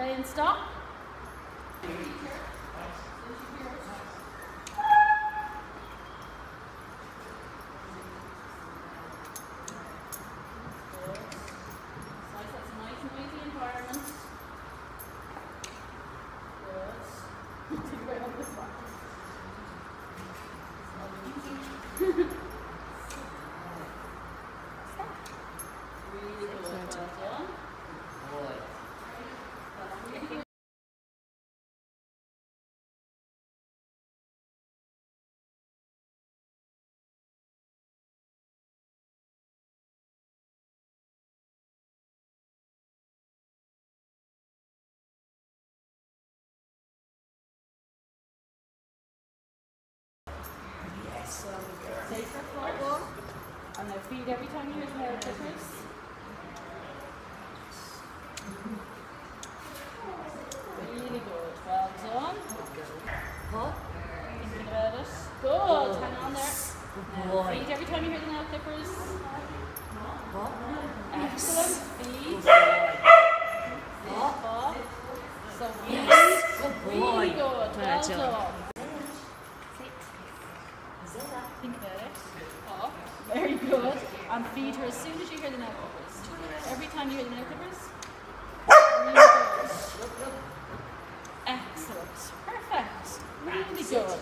Okay, and stop. So take your foot and now feed every time you hear the nail clippers. Really good. Well done. Thinking about it. Good. Hang on there. Now feed every time you hear the nail clippers. Excellent. Feed. So feed. Really good. Well done. Think about it. Oh, very good. And feed her as soon as you hear the nail clippers. Every time you hear the nail clippers. Really good. Excellent. Perfect. Really good.